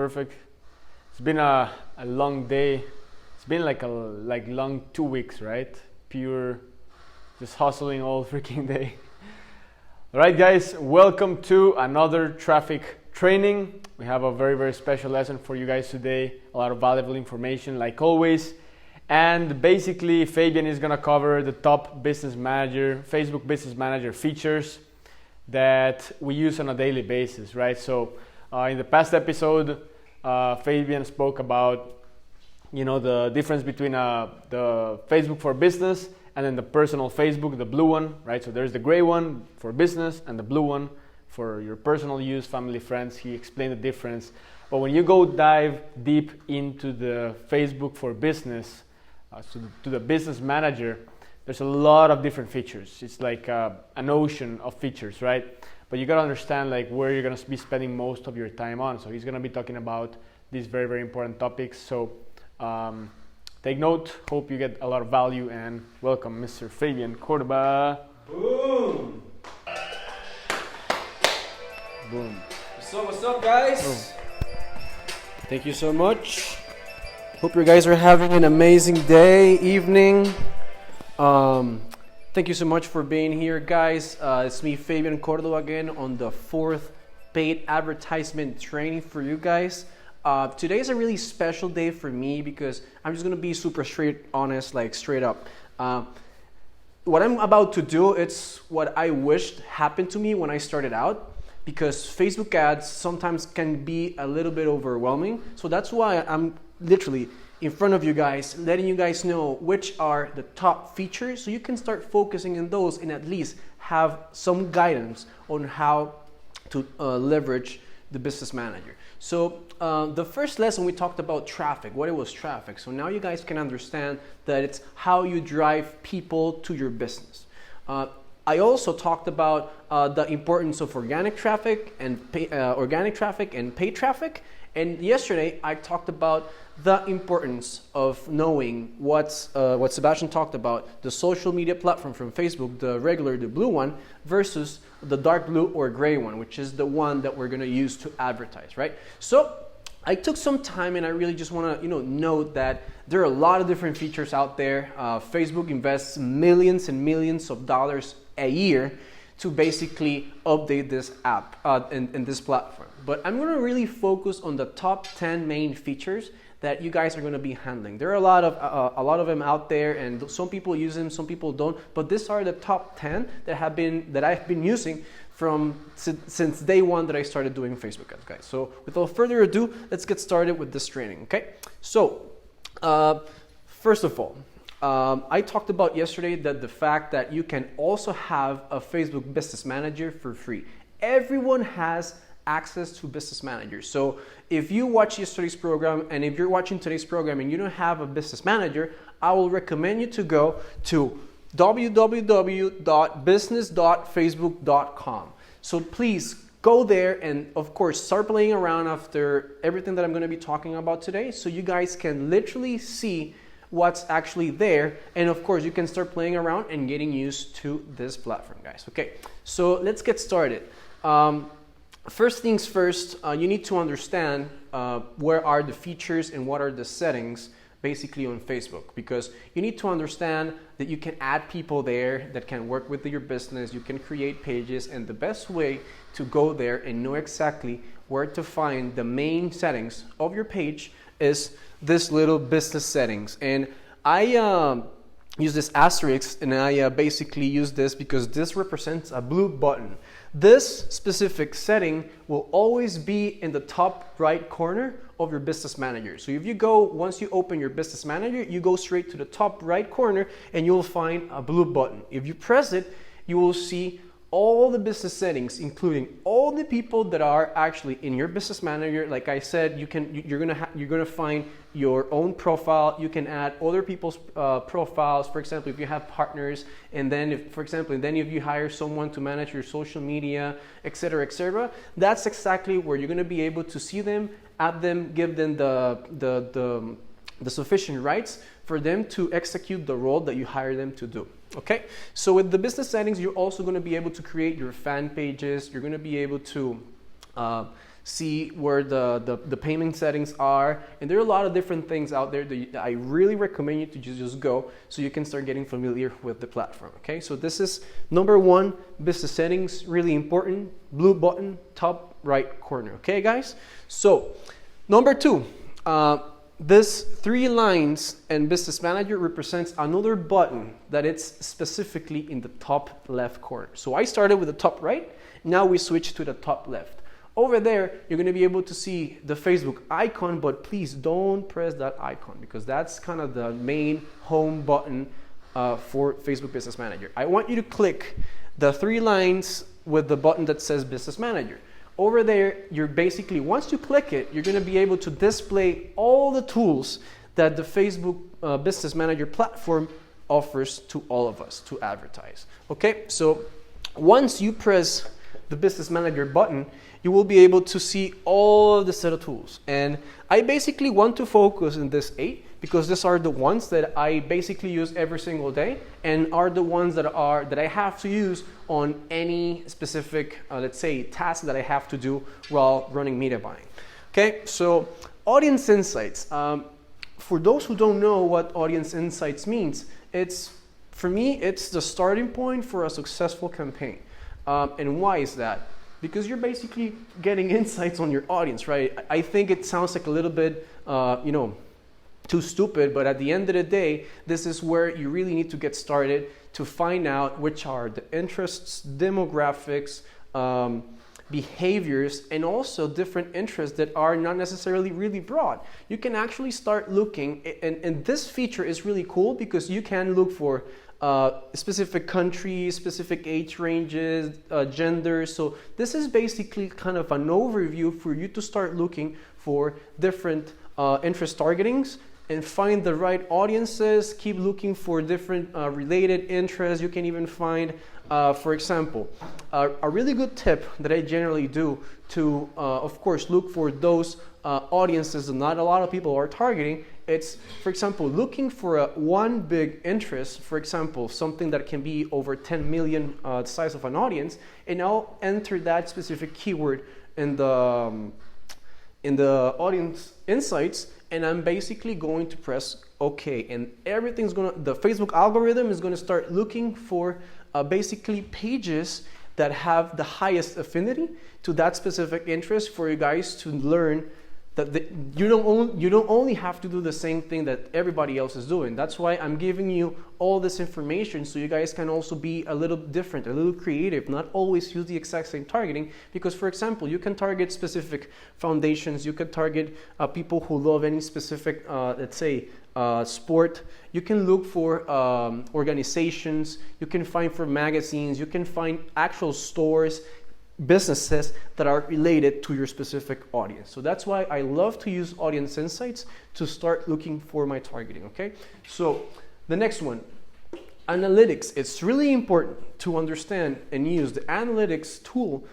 Perfect. It's been a long day. It's been like a long 2 weeks, right? Pure, just hustling all freaking day. All right, guys, welcome to another traffic training. We have a very special lesson for you guys today. A lot of valuable information, like always. And basically, Fabian is gonna cover the top Facebook Business Manager features that we use on a daily basis, right? So in the past episode, Fabian spoke about, the difference between the Facebook for business and then the personal Facebook, the blue one, right? So there's the gray one for business and the blue one for your personal use, family, friends. He explained the difference. But when you go dive deep into the Facebook for business, to the business manager, there's a lot of different features. It's like an ocean of features, right? But you gotta understand like where you're gonna be spending most of your time on. So he's gonna be talking about these very important topics. So take note. Hope you get a lot of value, and welcome, Mr. Fabian Cordoba. Boom! Boom. What's up, guys? Boom. Thank you so much. Hope you guys are having an amazing day, evening. Thank you so much for being here, guys. It's me, Fabian Cordoba, again on the fourth paid advertisement training for you guys. Today is a really special day for me because I'm just gonna be super straight up. What I'm about to do, it's what I wished happened to me when I started out, because Facebook ads sometimes can be a little bit overwhelming. So that's why I'm literally in front of you guys, letting you guys know which are the top features, so you can start focusing on those and at least have some guidance on how to leverage the business manager. So the first lesson we talked about traffic, what it was traffic. So now you guys can understand that it's how you drive people to your business. I also talked about the importance of organic traffic and paid traffic. And yesterday I talked about the importance of knowing what Sebastian talked about, the social media platform from Facebook, the blue one, versus the dark blue or gray one, which is the one that we're going to use to advertise, right? So I took some time, and I really just want to note that there are a lot of different features out there. Facebook invests millions and millions of dollars a year to basically update this app and this platform. But I'm going to really focus on the top 10 main features that you guys are going to be handling. There are a lot of them out there, and some people use them, some people don't. But these are the top 10 that I've been using since day one that I started doing Facebook ads, guys. So without further ado, let's get started with this training. Okay. So first of all, I talked about yesterday that the fact that you can also have a Facebook Business Manager for free. Everyone has access to Business Manager. So if you watch yesterday's program, and if you're watching today's program and you don't have a Business Manager, I will recommend you to go to www.business.facebook.com. So please go there and, of course, start playing around after everything that I'm going to be talking about today, so you guys can literally see what's actually there. And of course, you can start playing around and getting used to this platform, guys. Okay, so let's get started. First things first, you need to understand where are the features and what are the settings basically on Facebook, because you need to understand that you can add people there that can work with your business, you can create pages, and the best way to go there and know exactly where to find the main settings of your page is this little business settings. And I use this asterisk, and I basically use this because this represents a blue button. This specific setting will always be in the top right corner of your business manager. So if you go, once you open your business manager, you go straight to the top right corner and you'll find a blue button. If you press it, you will see all the business settings, including all the people that are actually in your business manager. Like I said, you're gonna find your own profile. You can add other people's profiles. For example, if you have partners, and then if you hire someone to manage your social media, etc., that's exactly where you're gonna be able to see them, add them, give them the sufficient rights for them to execute the role that you hire them to do. Okay, so with the business settings, you're also going to be able to create your fan pages. You're going to be able to see where the payment settings are, and there are a lot of different things out there that I really recommend you to just go so you can start getting familiar with the platform. Okay, so this is number one, business settings, really important, blue button, top right corner. Okay, guys. So number two, this 3 lines and business manager represents another button that it's specifically in the top left corner. So I started with the top right, now we switch to the top left. Over there, you're going to be able to see the Facebook icon, but please don't press that icon because that's kind of the main home button for Facebook Business Manager. I want you to click the 3 lines with the button that says Business Manager. Over there, you're basically, once you click it, you're going to be able to display all the tools that the Facebook Business Manager platform offers to all of us to advertise. Okay, so once you press the Business Manager button, you will be able to see all of the set of tools. And I basically want to focus on this 8 because these are the ones that I basically use every single day and are the ones that I have to use on any specific, let's say, task that I have to do while running media buying. Okay, so audience insights. For those who don't know what audience insights means, for me, it's the starting point for a successful campaign. And why is that? Because you're basically getting insights on your audience, right? I think it sounds like a little bit, too stupid, but at the end of the day, this is where you really need to get started to find out which are the interests, demographics, behaviors, and also different interests that are not necessarily really broad. You can actually start looking, and this feature is really cool because you can look for specific countries, specific age ranges, genders. So this is basically kind of an overview for you to start looking for different interest targetings and find the right audiences. Keep looking for different related interests. You can even find, for example, a really good tip that I generally do to, of course, look for those audiences that not a lot of people are targeting. It's, for example, looking for one big interest, for example, something that can be over 10 million size of an audience, and I'll enter that specific keyword in the audience insights, and I'm basically going to press OK, and the Facebook algorithm is going to start looking for basically pages that have the highest affinity to that specific interest for you guys to learn that you don't only have to do the same thing that everybody else is doing. That's why I'm giving you all this information so you guys can also be a little different, a little creative, not always use the exact same targeting. Because, for example, you can target specific foundations, you can target people who love any specific, let's say, sport. You can look for organizations, you can find for magazines, you can find actual stores, businesses that are related to your specific audience. So that's why I love to use audience insights to start looking for my targeting. Okay, so the next one, analytics. It's really important to understand and use the analytics tool.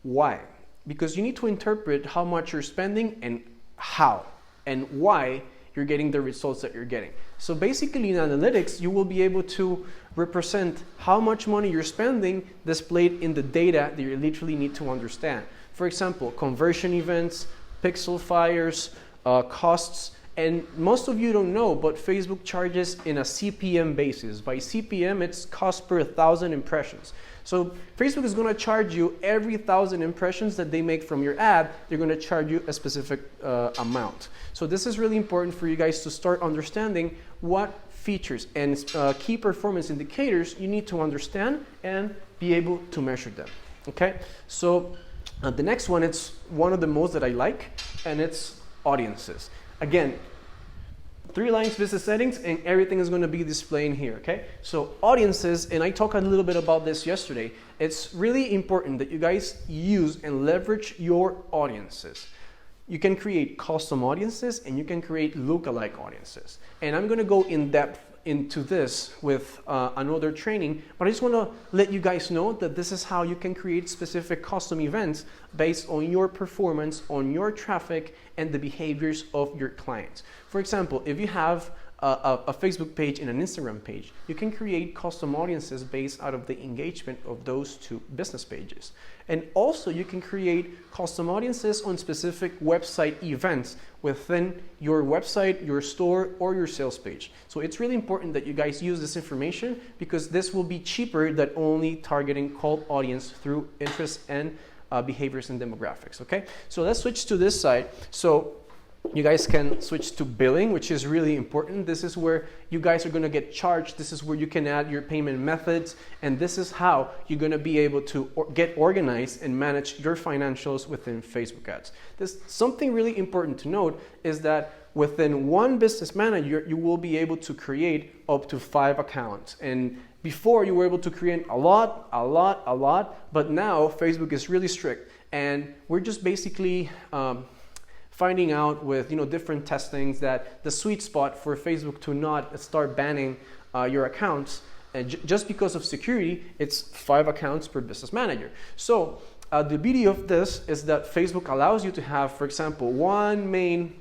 Why? Because you need to interpret how much you're spending and how and why you're getting the results that you're getting. So basically in analytics, you will be able to represent how much money you're spending displayed in the data that you literally need to understand. For example, conversion events, pixel fires, costs, and most of you don't know, but Facebook charges in a CPM basis. By CPM, it's cost per 1,000 impressions. So Facebook is going to charge you every 1,000 impressions that they make from your ad, they're going to charge you a specific amount. So this is really important for you guys to start understanding what features and key performance indicators you need to understand and be able to measure them. Okay, so the next one, it's one of the most that I like, and it's audiences. Again, 3 lines, business settings, and everything is going to be displaying here, okay? So audiences, and I talked a little bit about this yesterday, it's really important that you guys use and leverage your audiences. You can create custom audiences and you can create lookalike audiences. And I'm going to go in depth into this with another training, but I just want to let you guys know that this is how you can create specific custom events based on your performance, on your traffic, and the behaviors of your clients. For example, if you have a Facebook page and an Instagram page. You can create custom audiences based out of the engagement of those two business pages. And also you can create custom audiences on specific website events within your website, your store, or your sales page. So it's really important that you guys use this information because this will be cheaper than only targeting cold audience through interests and behaviors and demographics, okay? So let's switch to this side. So you guys can switch to billing, which is really important. This is where you guys are going to get charged. This is where you can add your payment methods. And this is how you're going to be able to get organized and manage your financials within Facebook ads. Something really important to note is that within one business manager, you will be able to create up to 5 accounts. And before you were able to create a lot, but now Facebook is really strict. And we're just basically finding out with different testings that the sweet spot for Facebook to not start banning your accounts, and just because of security, it's 5 accounts per business manager. So the beauty of this is that Facebook allows you to have, for example, one main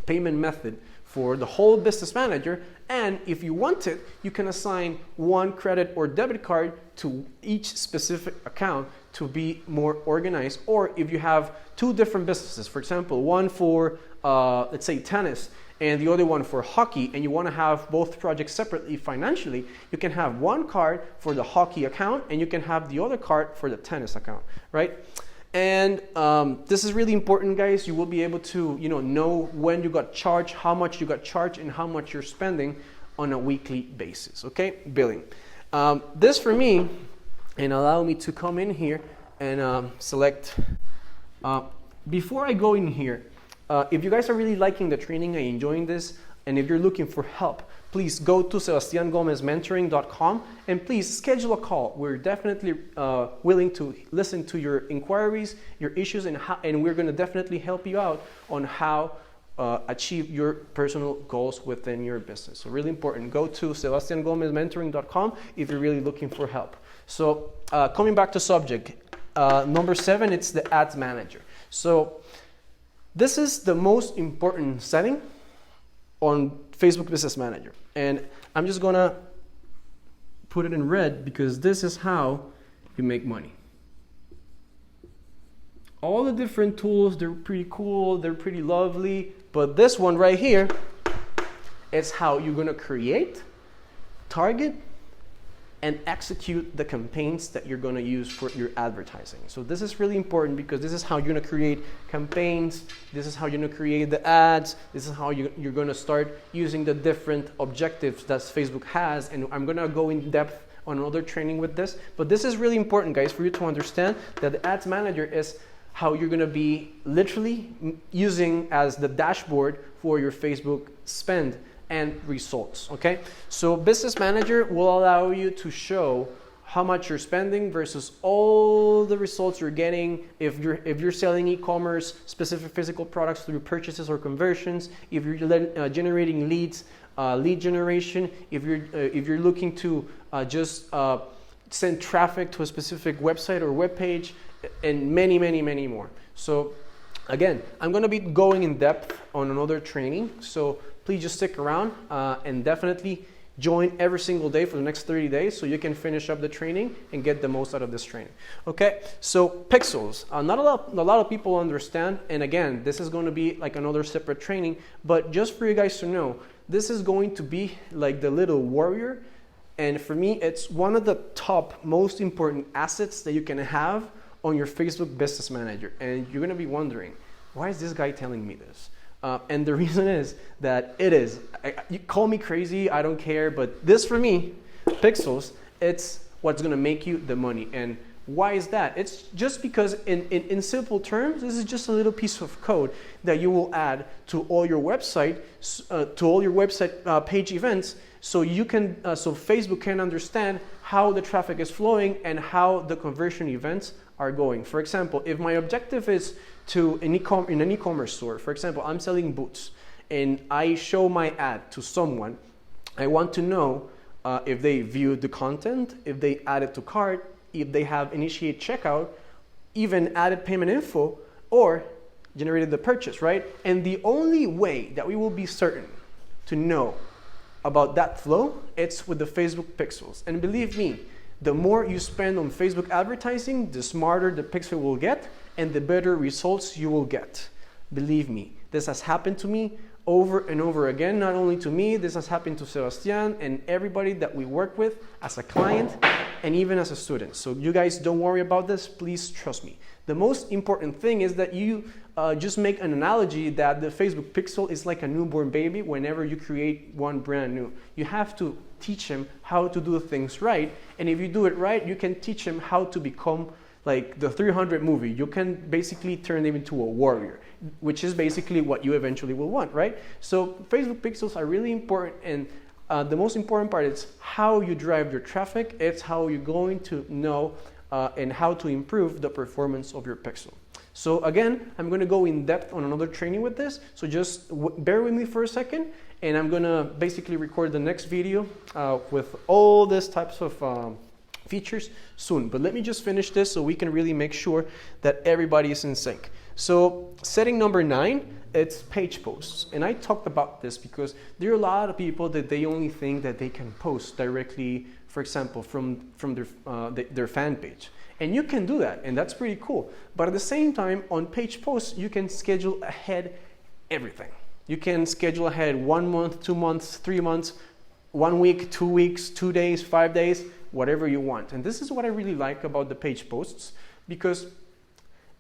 payment method for the whole business manager, and if you want it, you can assign one credit or debit card to each specific account to be more organized. Or if you have 2 different businesses, for example, one for let's say tennis and the other one for hockey, and you want to have both projects separately financially, you can have one card for the hockey account and you can have the other card for the tennis account, right? And this is really important, guys. You will be able to know when you got charged, how much you got charged, and how much you're spending on a weekly basis, okay? Billing. This for me, and allow me to come in here and select. Before I go in here, if you guys are really liking the training and enjoying this, and if you're looking for help, please go to sebastiangomezmentoring.com and please schedule a call. We're definitely willing to listen to your inquiries, your issues, and we're going to definitely help you out on how achieve your personal goals within your business. So really important, go to sebastiangomezmentoring.com if you're really looking for help. So coming back to subject, number 7, it's the ads manager. So this is the most important setting on Facebook Business Manager. And I'm just gonna put it in red because this is how you make money. All the different tools, they're pretty cool, they're pretty lovely, but this one right here is how you're gonna create, target, and execute the campaigns that you're going to use for your advertising. So this is really important because this is how you're going to create campaigns, this is how you're going to create the ads, this is how you're going to start using the different objectives that Facebook has, and I'm going to go in depth on another training with this, but this is really important, guys, for you to understand that the ads manager is how you're going to be literally using as the dashboard for your Facebook spend and results, okay? So Business Manager will allow you to show how much you're spending versus all the results you're getting. If you're selling e-commerce, specific physical products through purchases or conversions, if you're generating leads, lead generation, if you're looking to just send traffic to a specific website or web page, and many, many, many more. So again, I'm going to be going in depth on another training, so please just stick around and definitely join every single day for the next 30 days so you can finish up the training and get the most out of this training. Okay, so pixels. Not a lot of people understand, and again, this is going to be like another separate training, but just for you guys to know, this is going to be like the little warrior, and for me, it's one of the top most important assets that you can have on your Facebook Business Manager. And you're going to be wondering, why is this guy telling me this? And the reason is that it is. You call me crazy, I don't care, but this for me, pixels, it's what's going to make you the money. And why is that? It's just because in simple terms, this is just a little piece of code that you will add to all your website, page events, so you can, so Facebook can understand how the traffic is flowing and how the conversion events are going. For example, if my objective is to in an e-commerce store, for example, I'm selling boots, and I show my ad to someone, I want to know if they viewed the content, if they added to cart, if they have initiate checkout, even added payment info, or generated the purchase, right? And the only way that we will be certain to know about that flow, it's with the Facebook pixels. And believe me, the more you spend on Facebook advertising, the smarter the pixel will get and the better results you will get. Believe me, this has happened to me over and over again. Not only to me, this has happened to Sebastian and everybody that we work with as a client and even as a student. So you guys don't worry about this, please trust me. The most important thing is that you just make an analogy that the Facebook pixel is like a newborn baby whenever you create one brand new. You have to teach him how to do things right, and if you do it right, you can teach him how to become like the 300 movie. You can basically turn him into a warrior, which is basically what you eventually will want, right? So Facebook pixels are really important, and the most important part is how you drive your traffic. It's how you're going to know and how to improve the performance of your pixel. So again, I'm going to go in depth on another training with this. So just bear with me for a second, and I'm going to basically record the next video with all these types of features soon. But let me just finish this so we can really make sure that everybody is in sync. So setting number 9, it's page posts. And I talked about this because there are a lot of people that they only think that they can post directly, for example, from their fan page. And you can do that, and that's pretty cool. But at the same time, on page posts, you can schedule ahead everything. You can schedule ahead 1 month, 2 months, 3 months, 1 week, 2 weeks, 2 days, 5 days, whatever you want. And this is what I really like about the page posts, because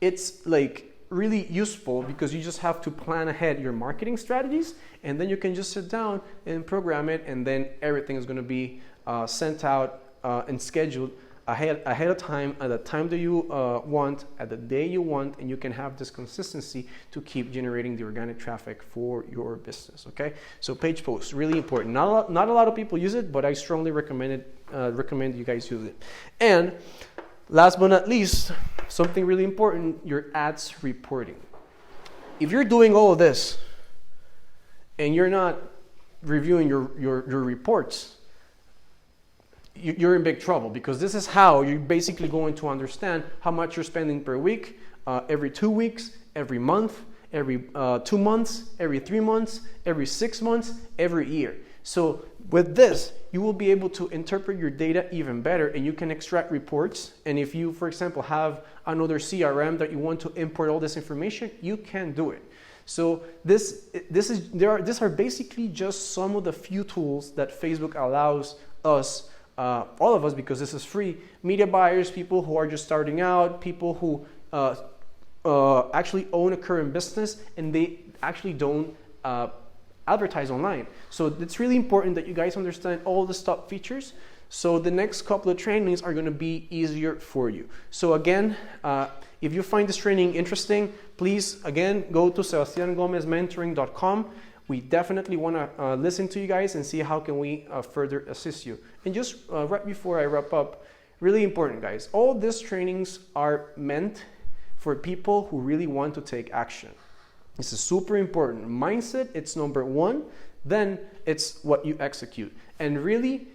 it's like really useful, because you just have to plan ahead your marketing strategies, and then you can just sit down and program it, and then everything is going to be sent out and scheduled ahead of time, at the time that you want, at the day you want, and you can have this consistency to keep generating the organic traffic for your business. Okay, so page posts, really important. Not a lot of people use it, but I strongly recommend you guys use it. And last but not least, something really important, your ads reporting. If you're doing all of this and you're not reviewing your reports, you're in big trouble, because this is how you're basically going to understand how much you're spending per week, every 2 weeks, every month, every 2 months, every 3 months, every 6 months, every year. So with this, you will be able to interpret your data even better, and you can extract reports. And if you, for example, have another CRM that you want to import all this information, you can do it. So these are basically just some of the few tools that Facebook allows us, all of us, because this is free, media buyers, people who are just starting out, people who actually own a current business and they actually don't advertise online. So it's really important that you guys understand all the top features, so the next couple of trainings are going to be easier for you. So again, if you find this training interesting, please again go to sebastiangomezmentoring.com. We definitely want to listen to you guys and see how can we further assist you. And just right before I wrap up, really important, guys, all these trainings are meant for people who really want to take action. This is super important. Mindset, it's number 1. Then it's what you execute. And really,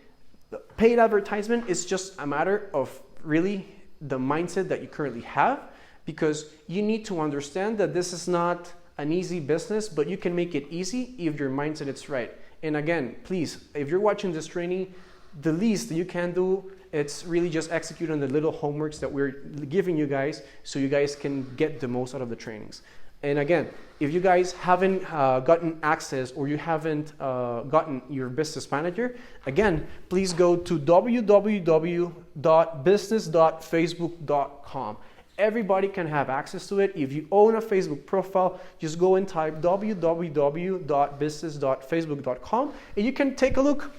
the paid advertisement is just a matter of really the mindset that you currently have, because you need to understand that this is not an easy business, but you can make it easy if your mindset is right. And again, please, if you're watching this training, the least that you can do, it's really just execute on the little homeworks that we're giving you guys, so you guys can get the most out of the trainings. And again, if you guys haven't gotten access, or you haven't gotten your business manager, again, please go to www.business.facebook.com. Everybody can have access to it. If you own a Facebook profile, just go and type www.business.facebook.com, and you can take a look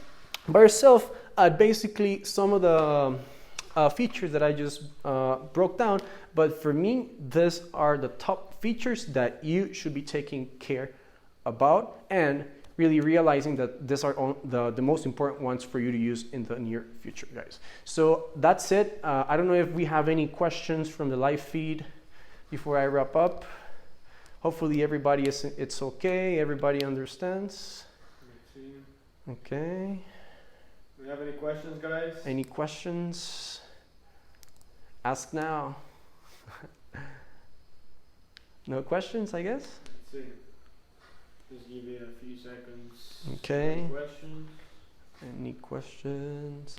by yourself at basically some of the features that I just broke down. But for me, these are the top features that you should be taking care about, and really realizing that these are the most important ones for you to use in the near future, guys. So that's it. I don't know if we have any questions from the live feed before I wrap up. Hopefully everybody it's okay. Everybody understands. Okay. Do we have any questions, guys? Any questions? Ask now. No questions, I guess? Let's see. Just give it a few seconds. Okay. Any questions? Any questions?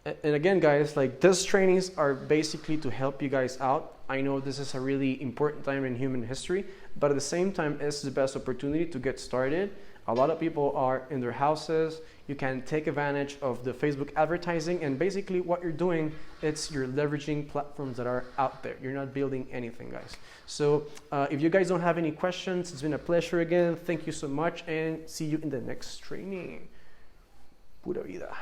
And again, guys, like these trainings are basically to help you guys out. I know this is a really important time in human history, but at the same time, it's the best opportunity to get started. A lot of people are in their houses. You can take advantage of the Facebook advertising, and basically what you're doing, it's you're leveraging platforms that are out there. You're not building anything, guys. So if you guys don't have any questions, it's been a pleasure again. Thank you so much, and see you in the next training. Pura vida.